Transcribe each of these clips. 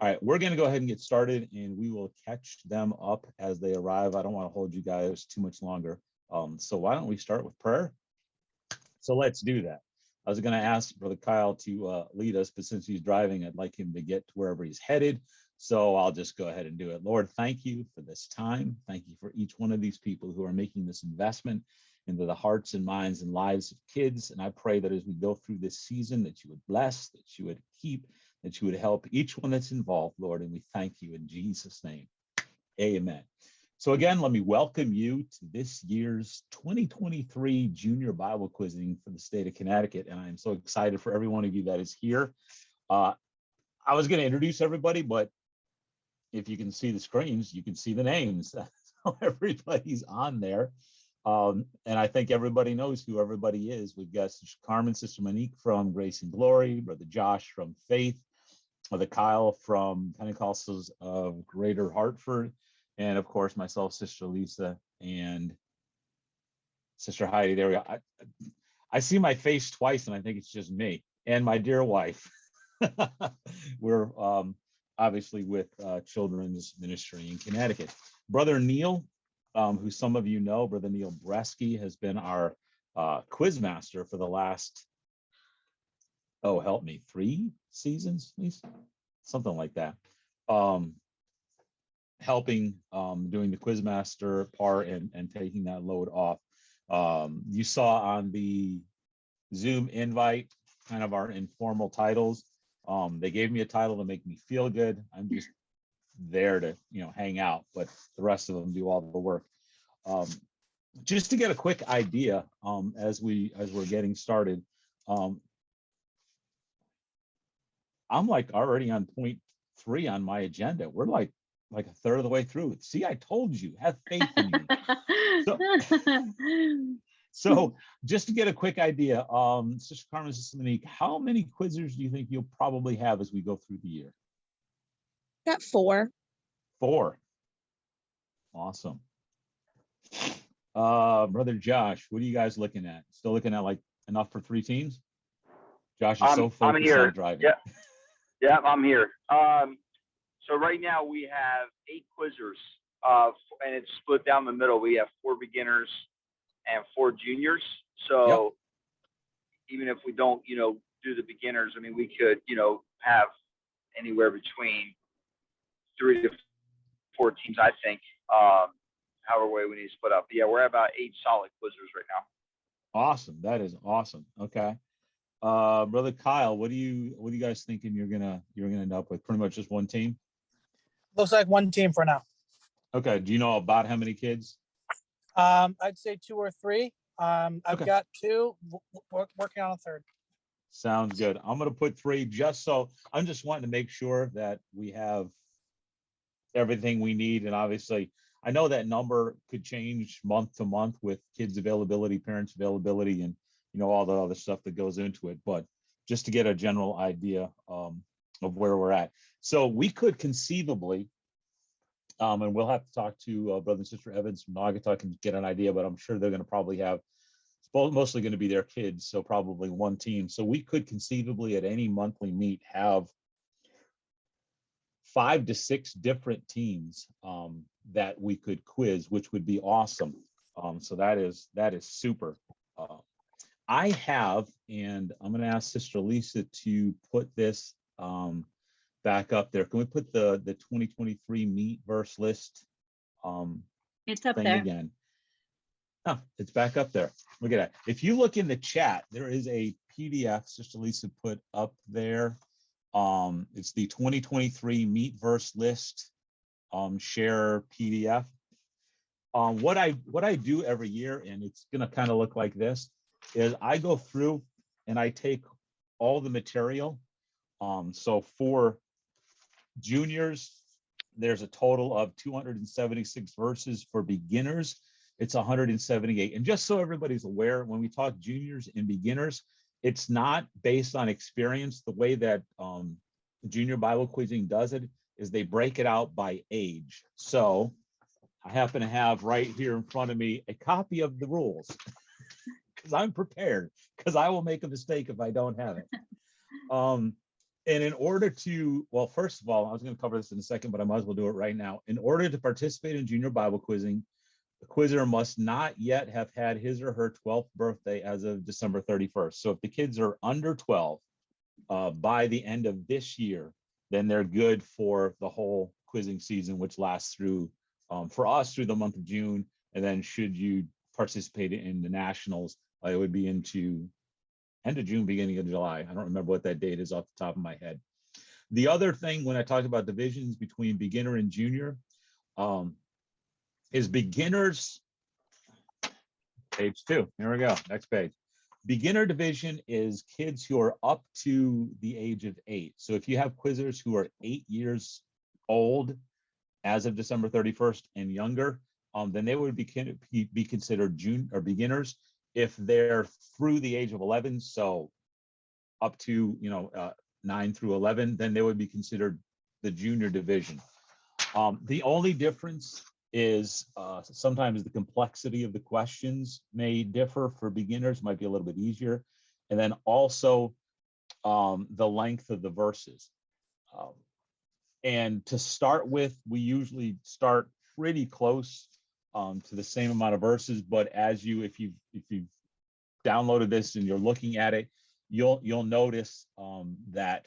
All right, we're going to go ahead and get started, and we will catch them up as they arrive. I don't want to hold you guys too much longer. So why don't we start with prayer? So let's do that. I was going to ask Brother Kyle to lead us, but since he's driving, I'd like him to get to wherever he's headed. So I'll just go ahead and do it. Lord, thank you for this time. Thank you for each one of these people who are making this investment into the hearts and minds and lives of kids. And I pray that as we go through this season, that you would bless, that you would keep, that you would help each one that's involved, Lord. And we thank you in Jesus' name. Amen. So again, let me welcome you to this year's 2023 Junior Bible Quizzing for the state of Connecticut. And I'm so excited for every one of you that is here. I was going to introduce everybody, but if you can see the screens, you can see the names. So everybody's on there. And I think everybody knows who everybody is. We've got Sister Carmen, Sister Monique from Grace and Glory, Brother Josh from Faith, Brother Kyle from Pentecostals of Greater Hartford, and of course myself, Sister Lisa, and Sister Heidi. There we go. I see my face twice, and I think it's just me and my dear wife. We're obviously with Children's Ministry in Connecticut. Brother Neil, who some of you know, Brother Neil Bresky, has been our quiz master for the last, oh, help me, 3 seasons, at least, something like that. Helping doing the quizmaster part and taking that load off. You saw on the Zoom invite kind of our informal titles. They gave me a title to make me feel good. I'm just there to hang out, but the rest of them do all the work. Just to get a quick idea, as we're getting started, I'm like already on point 3 on my agenda. We're like a third of the way through. See, I told you, have faith in me. So just to get a quick idea, Sister Carmen, Sister Monique, how many quizzers do you think you'll probably have as we go through the year? Got 4. 4. Awesome. Brother Josh, what are you guys looking at? Still looking at like enough for 3 teams? Josh is so focused on driving. Yeah, I'm here. So right now we have 8 quizzers, and it's split down the middle. We have 4 beginners and 4 juniors. So even if we don't, do the beginners, I mean, we could, have anywhere between 3 to 4 teams, I think, however way we need to split up. But yeah, we're at about 8 solid quizzers right now. Awesome. That is awesome. Okay. Brother Kyle, what are you guys thinking you're gonna end up with? Pretty much just 1 team? Looks like 1 team for now. Okay. Do you know about how many kids? I'd say 2 or 3. I've got 2, working on a 3rd. Sounds good. I'm going to put 3 just so I'm just wanting to make sure that we have everything we need. And obviously, I know that number could change month to month with kids availability, parents availability, and all the other stuff that goes into it. But just to get a general idea of where we're at. So we could conceivably, and we'll have to talk to Brother and Sister Evans from Naugatuck and get an idea, but I'm sure they're going to probably have, it's mostly going to be their kids, so probably 1 team. So we could conceivably at any monthly meet have 5 to 6 different teams that we could quiz, which would be awesome. So that is super. I have, and I'm going to ask Sister Lisa to put this back up there. Can we put the 2023 meet verse list it's up thing there again? Oh, it's back up there. Look at that. If you look in the chat, there is a PDF Sister Lisa put up there. It's the 2023 meet verse list share PDF. What I do every year, and it's going to kind of look like this, is I go through and I take all the material. So for juniors, there's a total of 276 verses. For beginners, it's 178. And just so everybody's aware, when we talk juniors and beginners, it's not based on experience. The way that junior Bible quizzing does it is they break it out by age. So I happen to have right here in front of me a copy of the rules because I'm prepared, because I will make a mistake if I don't have it. And in order to, well, first of all, I was going to cover this in a second, but I might as well do it right now. In order to participate in junior Bible quizzing, the quizzer must not yet have had his or her 12th birthday as of December 31st. So if the kids are under 12 by the end of this year, then they're good for the whole quizzing season, which lasts through, for us, through the month of June. And then should you participate in the nationals, it would be into end of June, beginning of July. I don't remember what that date is off the top of my head. The other thing, when I talked about divisions between beginner and junior, is beginners, page 2. Here we go, next page. Beginner division is kids who are up to the age of 8. So if you have quizzers who are 8 years old as of December 31st and younger, then they would be considered junior or beginners. If they're through the age of 11, so up to 9 through 11, then they would be considered the junior division. The only difference is sometimes the complexity of the questions may differ. For beginners, might be a little bit easier, and then also the length of the verses. And to start with, we usually start pretty close to the same amount of verses, but as if you've downloaded this and you're looking at it, you'll notice that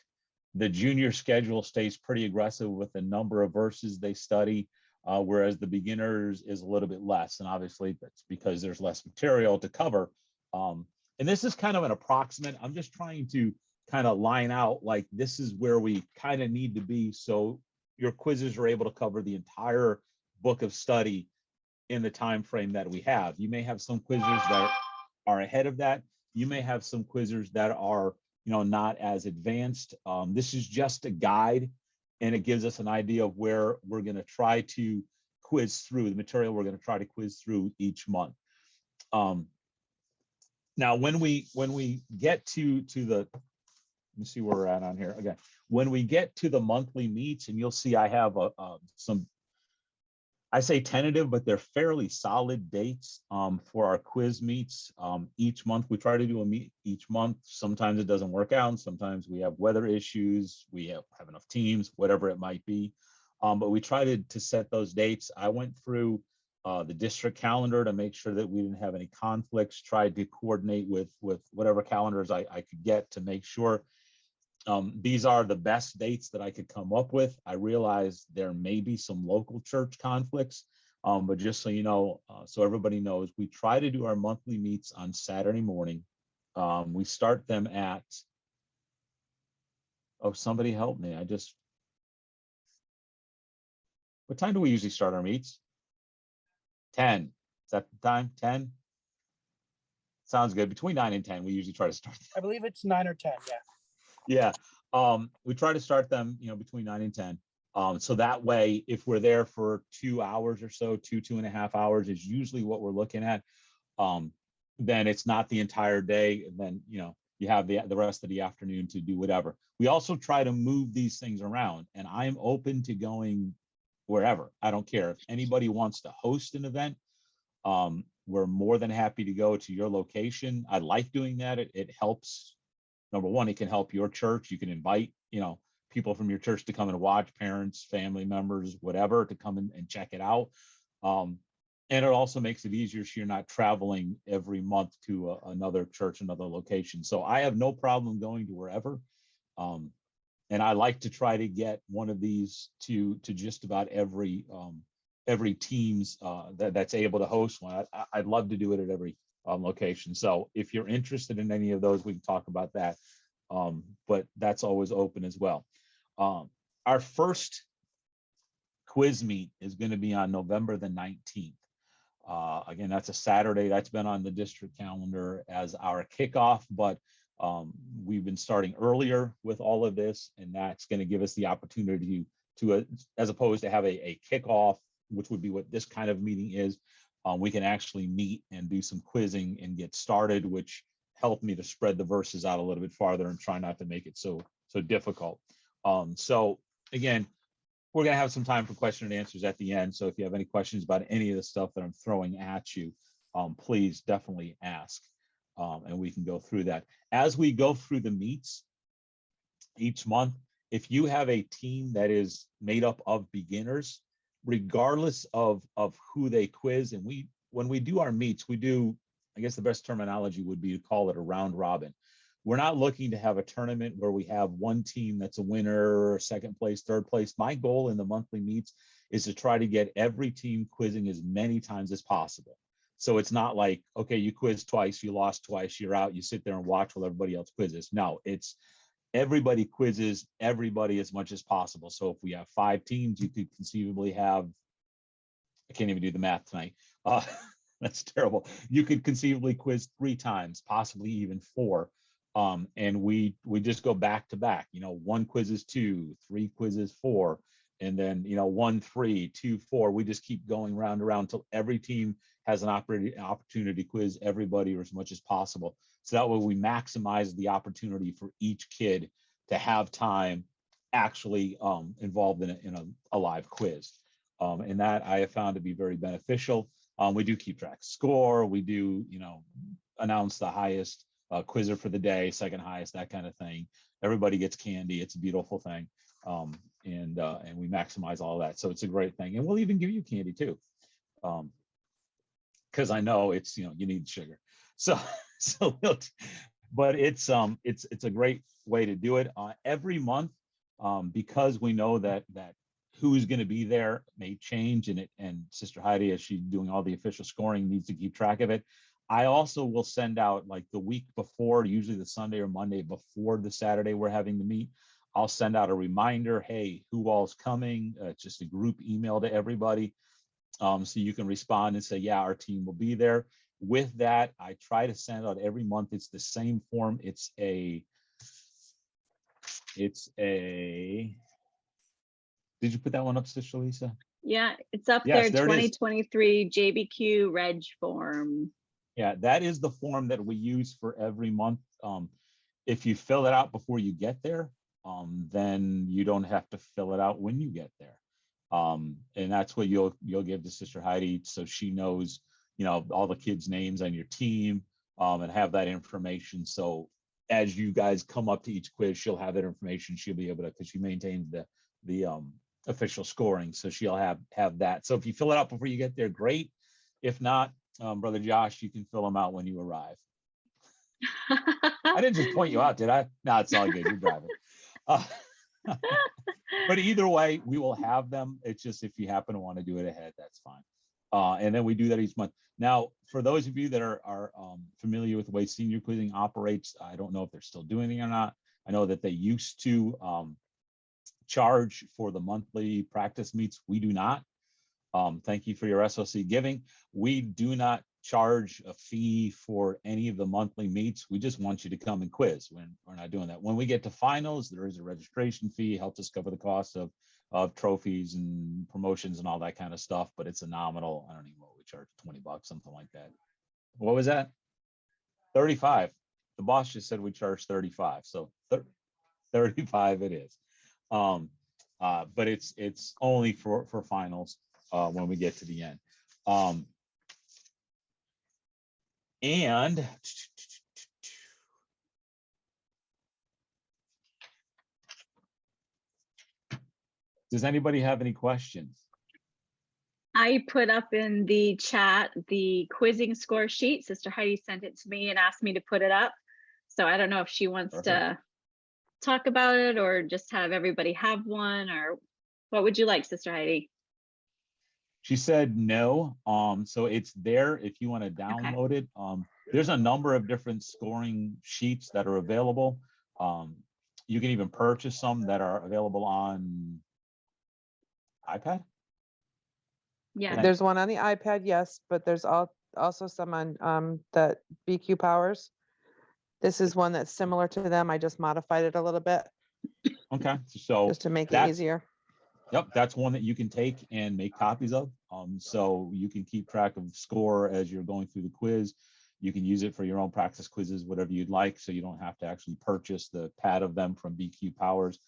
the junior schedule stays pretty aggressive with the number of verses they study, whereas the beginners is a little bit less. And obviously that's because there's less material to cover. And this is kind of an approximate. I'm just trying to kind of line out, like, this is where we kind of need to be, so your quizzes are able to cover the entire book of study in the time frame that we have. You may have some quizzers that are ahead of that. You may have some quizzers that are not as advanced. This is just a guide, and it gives us an idea of where we're going to try to quiz through the material we're going to try to quiz through each month. Now when we get to the, let me see where we're at on here. Okay, when we get to the monthly meets, and you'll see I have some, I say tentative, but they're fairly solid dates for our quiz meets. Each month we try to do a meet each month. Sometimes it doesn't work out. Sometimes we have weather issues. We have enough teams, whatever it might be. But we try to set those dates. I went through the district calendar to make sure that we didn't have any conflicts, tried to coordinate with whatever calendars I could get to make sure. These are the best dates that I could come up with. I realize there may be some local church conflicts, but just so you know, so everybody knows, we try to do our monthly meets on Saturday morning. We start them at, oh, somebody help me. What time do we usually start our meets? 10. Is that the time? 10? Sounds good. Between 9 and 10, we usually try to start. I believe it's 9 or 10. Yeah. Yeah, we try to start them, between 9 and 10. So that way, if we're there for 2 hours or so, 2.5 hours is usually what we're looking at. Then it's not the entire day. And then, you have the rest of the afternoon to do whatever. We also try to move these things around, and I'm open to going wherever. I don't care if anybody wants to host an event. We're more than happy to go to your location. I like doing that. It helps. Number one, it can help your church. You can invite, people from your church to come and watch, parents, family members, whatever, to come and check it out. And it also makes it easier so you're not traveling every month to another church, another location. So I have no problem going to wherever. And I like to try to get one of these to just about every team's that's able to host one. I'd love to do it at every location. So if you're interested in any of those, we can talk about that. But that's always open as well. Our first quiz meet is going to be on November the 19th. Again, that's a Saturday. That's been on the district calendar as our kickoff, but we've been starting earlier with all of this, and that's going to give us the opportunity to as opposed to have a kickoff, which would be what this kind of meeting is. We can actually meet and do some quizzing and get started, which helped me to spread the verses out a little bit farther and try not to make it so difficult. So again, we're going to have some time for question and answers at the end. So if you have any questions about any of the stuff that I'm throwing at you, please definitely ask, and we can go through that. As we go through the meets, each month. If you have a team that is made up of beginners, regardless of who they quiz, and when we do our meets, we do, I guess the best terminology would be to call it a round robin. We're not looking to have a tournament where we have one team that's a winner, second place, third place. My goal in the monthly meets is to try to get every team quizzing as many times as possible. So it's not like, okay, you quiz twice, you lost twice, you're out, you sit there and watch while everybody else quizzes. No, it's everybody quizzes everybody as much as possible. So if we have 5 teams, you could conceivably have, I can't even do the math tonight. That's terrible. You could conceivably quiz 3 times, possibly even 4. And we just go back to back, 1 quizzes 2, 3 quizzes 4, and then, 1, 3, 2, 4. We just keep going round and round until every team has an opportunity to quiz everybody or as much as possible. So that way we maximize the opportunity for each kid to have time actually involved in a live quiz. And that I have found to be very beneficial. We do keep track of score. We do, announce the highest quizzer for the day, second highest, that kind of thing. Everybody gets candy. It's a beautiful thing. And we maximize all that. So it's a great thing. And we'll even give you candy too. Because I know it's, you need sugar. So but it's a great way to do it. Every month, because we know that who's going to be there may change, and Sister Heidi, as she's doing all the official scoring, needs to keep track of it. I also will send out, like, the week before, usually the Sunday or Monday before the Saturday we're having the meet, I'll send out a reminder, hey, who all's coming, just a group email to everybody. So you can respond and say, yeah, our team will be there. With that, I try to send out every month. It's the same form. It's a, did you put that one up, Sister Lisa? Yeah, it's up Yes, there, there it is. 2023 JBQ Reg form. Yeah, that is the form that we use for every month. If you fill it out before you get there, then you don't have to fill it out when you get there. And that's what you'll give to Sister Heidi, so she knows, all the kids' names on your team, and have that information. So as you guys come up to each quiz, she'll have that information. She'll be able to, because she maintains the official scoring, so she'll have that. So if you fill it out before you get there, great. If not, Brother Josh, you can fill them out when you arrive. I didn't just point you out, did I? No, it's all good. You're driving. But either way, we will have them. It's just, if you happen to want to do it ahead, that's fine. And then we do that each month. Now, for those of you that are familiar with the way senior quizzing operates, I don't know if they're still doing it or not. I know that they used to charge for the monthly practice meets. We do not. Thank you for your SOC giving. We do not charge a fee for any of the monthly meets. We just want you to come and quiz. We're not doing that. When we get to finals, there is a registration fee, helps us cover the cost of trophies and promotions and all that kind of stuff, but it's a nominal, I don't even know what we charge, $20, something like that. What was that? 35. The boss just said we charge 35. So 35 it is. But it's only for finals when we get to the end. And does anybody have any questions? I put up in the chat the quizzing score sheet. Sister Heidi sent it to me and asked me to put it up. So I don't know if she wants to talk about it or just have everybody have one, or what would you like, Sister Heidi? She said no. So it's there if you want to download it. There's a number of different scoring sheets that are available. You can even purchase some that are available on iPad. Yeah, There's one on the iPad, yes, but there's also some on the BQ Powers. This is one that's similar to them. I just modified it a little bit. Okay, so just to make it easier. Yep, that's one that you can take and make copies of. So you can keep track of score as you're going through the quiz. You can use it for your own practice quizzes, whatever you'd like. So you don't have to actually purchase the pad of them from BQ Powers.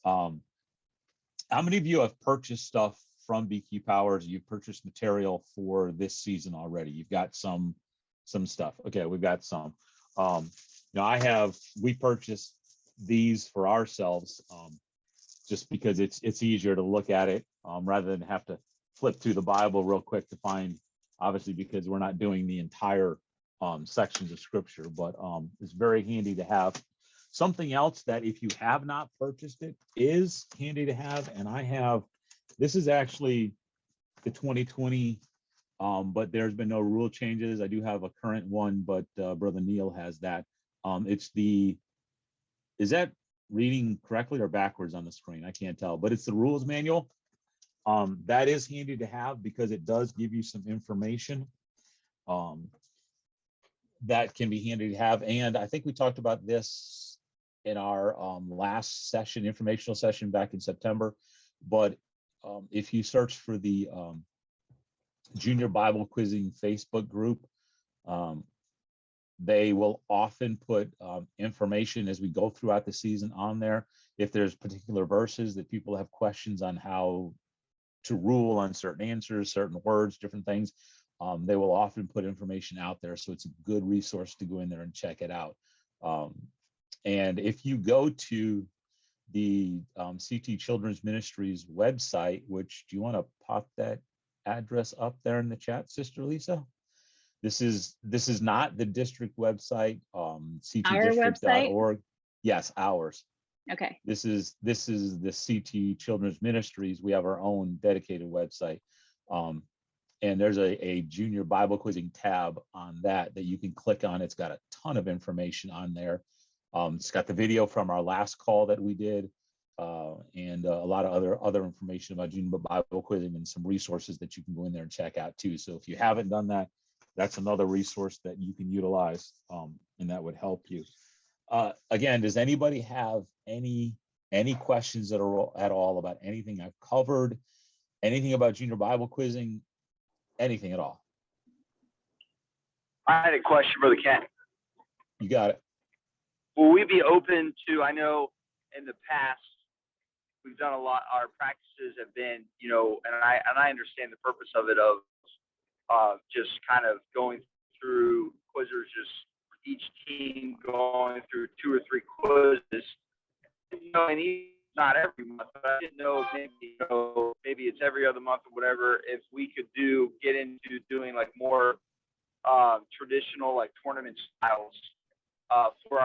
How many of you have purchased stuff from BQ Powers? You've purchased material for this season already. You've got some stuff. Okay, we've got some. Now we purchased these for ourselves, just because it's easier to look at it rather than have to flip through the Bible real quick to find, obviously, because we're not doing the entire sections of scripture, but it's very handy to have. Something else that if you have not purchased it is handy to have, and I have, this is actually the 2020, but there's been no rule changes. I do have a current one, but Brother Neil has that. It's the, is that reading correctly or backwards on the screen? I can't tell, but it's the rules manual. That is handy to have because it does give you some information that can be handy to have. And I think we talked about this in our last session, informational session back in September. But if you search for the Junior Bible Quizzing Facebook group, they will often put information as we go throughout the season on there. If there's particular verses that people have questions on how to rule on certain answers, certain words, different things, they will often put information out there. So it's a good resource to go in there and check it out. And if you go to the CT Children's Ministries website, which, do you want to pop that address up there in the chat, Sister Lisa? This is not the district website, ctdistrict.org. Yes, ours. Okay. This is the CT Children's Ministries. We have our own dedicated website. And there's a junior Bible quizzing tab on that you can click on. It's got a ton of information on there. It's got the video from our last call that we did, and a lot of other information about junior Bible quizzing and some resources that you can go in there and check out too. So if you haven't done that, that's another resource that you can utilize, and that would help you. Again, does anybody have any questions at all about anything I've covered, anything about junior Bible quizzing, anything at all? I had a question, Brother Ken. You got it. Will we be open to, I know in the past, we've done a lot, our practices have been, and I understand the purpose of it, of just kind of going through quizzers, just each team going through 2 or 3 quizzes, and not every month, but I didn't know maybe it's every other month or whatever, if we could get into doing like more traditional like tournament styles for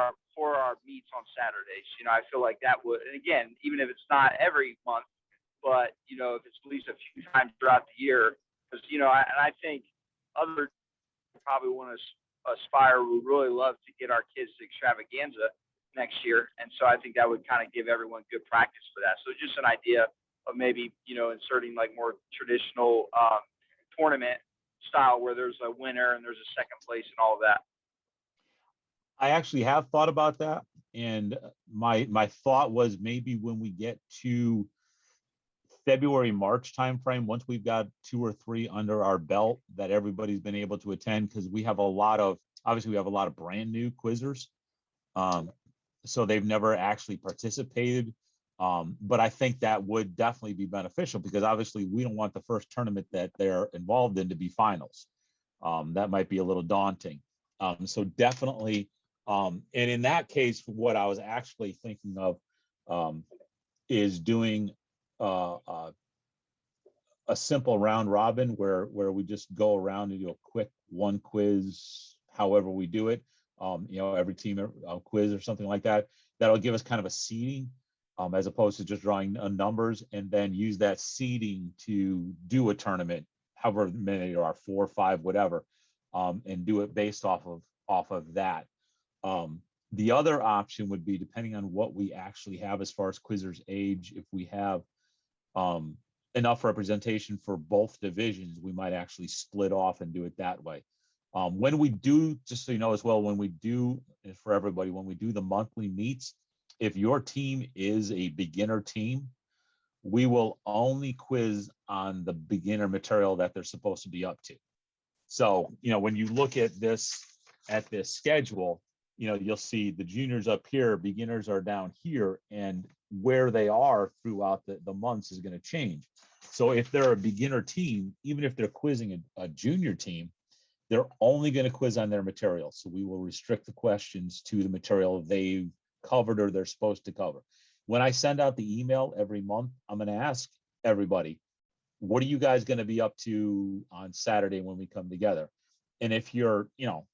our meets on Saturdays. I feel like that would, and again, even if it's not every month, but if it's at least a few times throughout the year, because I think other probably want to aspire, we really love to get our kids to extravaganza next year, and so I think that would kind of give everyone good practice for that. So just an idea of maybe inserting like more traditional tournament style where there's a winner and there's a second place and all of that. I actually have thought about that, and my thought was maybe when we get to February, March timeframe, once we've got 2 or 3 under our belt that everybody's been able to attend, because we have a lot of brand new quizzers, so they've never actually participated. But I think that would definitely be beneficial, because obviously we don't want the first tournament that they're involved in to be finals. That might be a little daunting. So definitely, and in that case, what I was actually thinking of is doing a simple round robin where we just go around and do a quick one quiz, however we do it. Every team a quiz or something like that. That'll give us kind of a seeding, as opposed to just drawing numbers, and then use that seeding to do a tournament, however many there are, 4 or 5, whatever, and do it based off of that. The other option would be, depending on what we actually have as far as quizzers' age, if we have enough representation for both divisions, we might actually split off and do it that way. When we do, just so you know as well, when we do, and for everybody, when we do the monthly meets, if your team is a beginner team, we will only quiz on the beginner material that they're supposed to be up to. So, when you look at this schedule, you'll see the juniors up here, beginners are down here, and where they are throughout the months is going to change. So if they're a beginner team, even if they're quizzing a junior team, they're only going to quiz on their material. So we will restrict the questions to the material they've covered or they're supposed to cover. When I send out the email every month, I'm going to ask everybody, what are you guys going to be up to on Saturday when we come together? And if you're,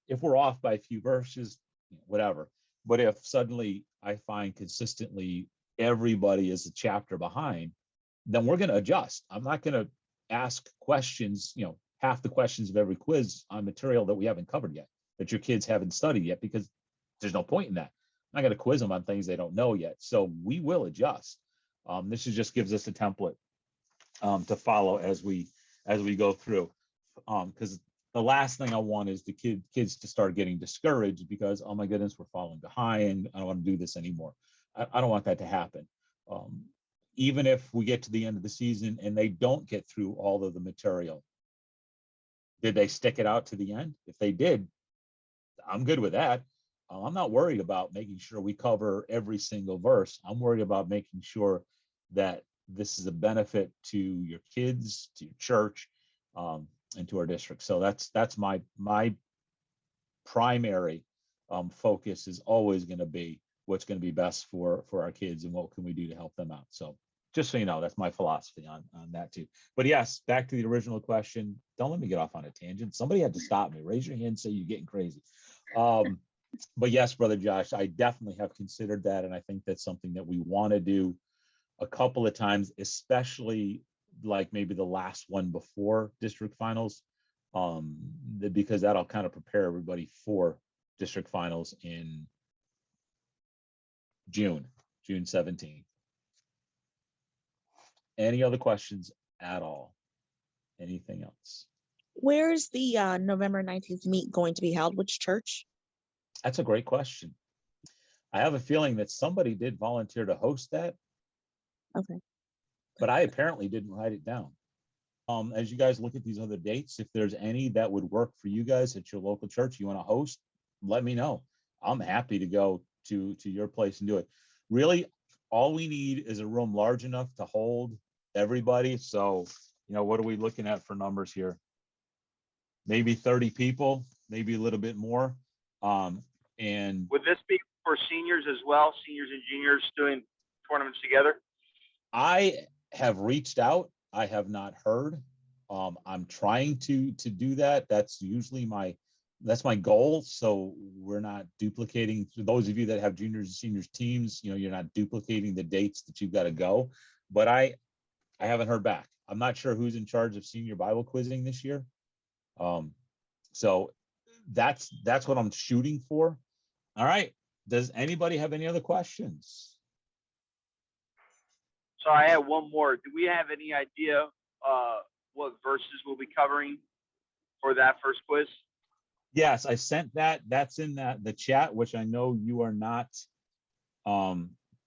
if we're off by a few verses, whatever. But if suddenly I find consistently everybody is a chapter behind, then we're going to adjust. I'm not going to ask questions, half the questions of every quiz on material that we haven't covered yet, that your kids haven't studied yet, because there's no point in that. I'm not going to quiz them on things they don't know yet. So we will adjust. This just gives us a template to follow as we go through. Because the last thing I want is the kids to start getting discouraged because, oh my goodness, we're falling behind. I don't want to do this anymore. I don't want that to happen. Even if we get to the end of the season and they don't get through all of the material, did they stick it out to the end? If they did, I'm good with that. I'm not worried about making sure we cover every single verse. I'm worried about making sure that this is a benefit to your kids, to your church, and to our district. So that's my primary focus is always going to be what's going to be best for our kids and what can we do to help them out. So just so you know, that's my philosophy on that too. But yes, back to the original question. Don't let me get off on a tangent. Somebody had to stop me. Raise your hand, say you're getting crazy. But yes, Brother Josh, I definitely have considered that. And I think that's something that we want to do a couple of times, especially like maybe the last one before district finals, because that'll kind of prepare everybody for district finals in June 17th. Any other questions at all? Anything else? Where is the November 19th meet going to be held? Which church? That's a great question. I have a feeling that somebody did volunteer to host that. Okay. But I apparently didn't write it down. As you guys look at these other dates, if there's any that would work for you guys at your local church you want to host, let me know. I'm happy to go to your place and do it. Really, all we need is a room large enough to hold everybody. So, what are we looking at for numbers here? Maybe 30 people, maybe a little bit more. And would this be for seniors as well, seniors and juniors doing tournaments together? I have reached out. I have not heard. I'm trying to do that. That's usually my goal. So we're not duplicating. For those of you that have juniors and seniors teams, you're not duplicating the dates that you've got to go. But I haven't heard back. I'm not sure who's in charge of senior Bible quizzing this year. So that's what I'm shooting for. All right. Does anybody have any other questions? So I have one more. Do we have any idea what verses we'll be covering for that first quiz? Yes, I sent that. That's in the chat, which I know you are not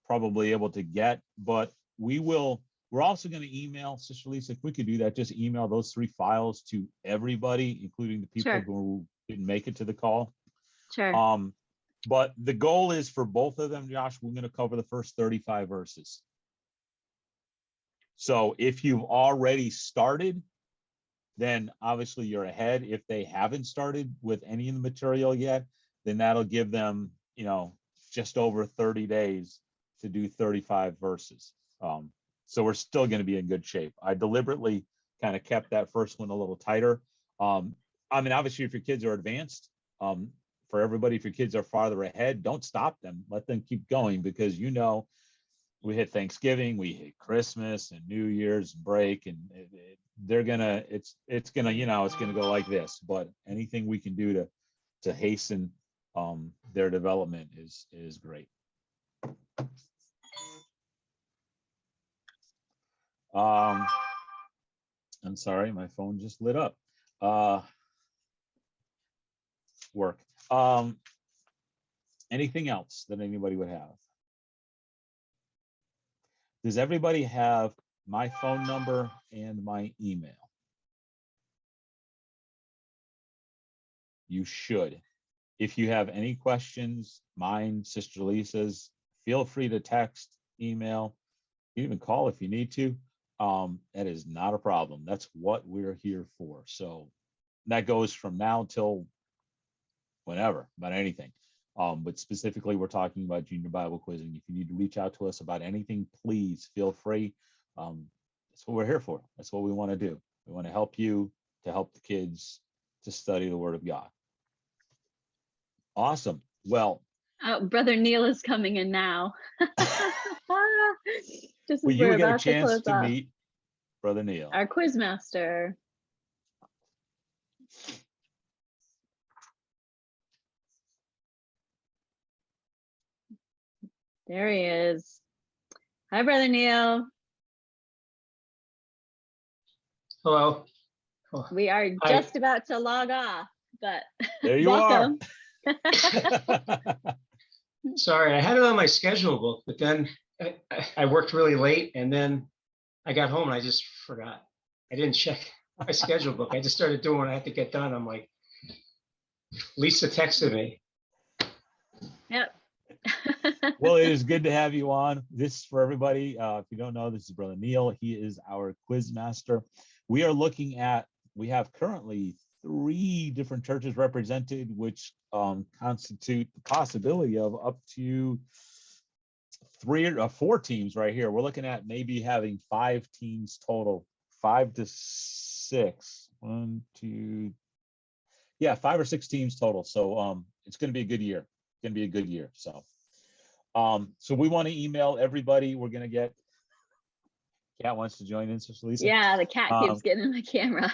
probably able to get, but we're also going to email, Sister Lisa, if we could do that, just email those 3 files to everybody, including the people who didn't make it to the call. Sure. But the goal is for both of them, Josh, we're going to cover the first 35 verses. So if you've already started, then obviously you're ahead. If they haven't started with any of the material yet, then that'll give them, just over 30 days to do 35 verses. So we're still going to be in good shape. I deliberately kind of kept that first one a little tighter. Obviously, if your kids are advanced, for everybody, if your kids are farther ahead, don't stop them. Let them keep going because we hit Thanksgiving, we hit Christmas and New Year's break, and it's gonna go like this. But anything we can do to hasten their development is great. I'm sorry, my phone just lit up. Work. Anything else that anybody would have? Does everybody have my phone number and my email? You should. If you have any questions, mine, Sister Lisa's, feel free to text, email, even call if you need to. That is not a problem. That's what we're here for. So that goes from now till whenever, about anything. But specifically, we're talking about junior Bible quizzing. If you need to reach out to us about anything, please feel free. That's what we're here for. That's what we want to do. We want to help you to help the kids to study the Word of God. Awesome. Well, Brother Neil is coming in now. Just well, as you we're will get a about to chance close to off. meet Brother Neil. Our quiz master. There he is. Hi, Brother Neil. Hello. We are Hi. just about to log off, but There you welcome. Sorry, I had it on my schedule book, but then I worked really late and then I got home and I just forgot. I didn't check my schedule book. I just started doing what I had to get done. I'm like, Lisa texted me. Yep. Well, it is good to have you on. This is for everybody. If you don't know, this is Brother Neil. He is our quiz master. We are looking at, we have currently 3 different churches represented, which constitute the possibility of up to 3 or 4 teams right here. We're looking at maybe having 5 teams total, 5 to 6. 1, 2, yeah, 5 or 6 teams total. So it's going to be a good year. It's going to be a good year. So we want to email everybody. We're going to get, Kat wants to join in, Sister Lisa. Yeah, the cat keeps getting in my camera.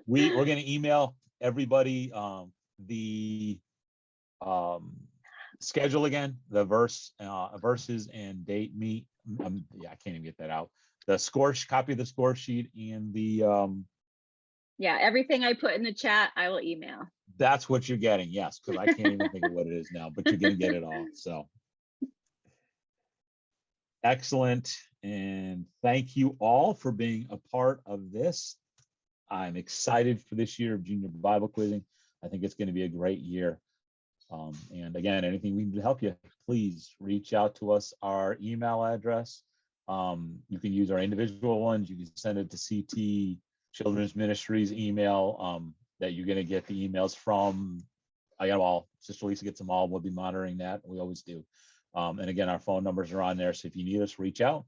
We're going to email everybody the schedule again, the verses and date meet. Yeah, I can't even get that out. The copy of the score sheet and the Yeah, everything I put in the chat, I will email. that's what you're getting. Yes, because I can't even think of what it is now, but you're going to get it all. So excellent. And thank you all for being a part of this. I'm excited for this year of junior Bible quizzing. I think it's going to be a great year. And again, anything we can do to help you, please reach out to us. Our email address, you can use our individual ones. You can send it to CT Children's Ministries email that you're going to get the emails from. I got them all. Sister Lisa gets them all. We'll be monitoring that. We always do. And again, our phone numbers are on there. So if you need us, reach out.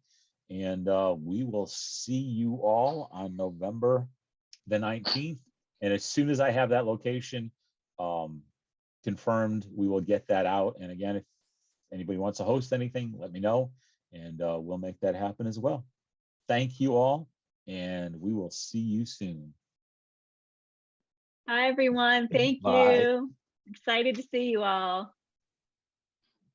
And we will see you all on November the 19th. And as soon as I have that location confirmed, we will get that out. And again, if anybody wants to host anything, let me know, and we'll make that happen as well. Thank you all, and we will see you soon. Hi, everyone. Thank Bye. you. Excited to see you all.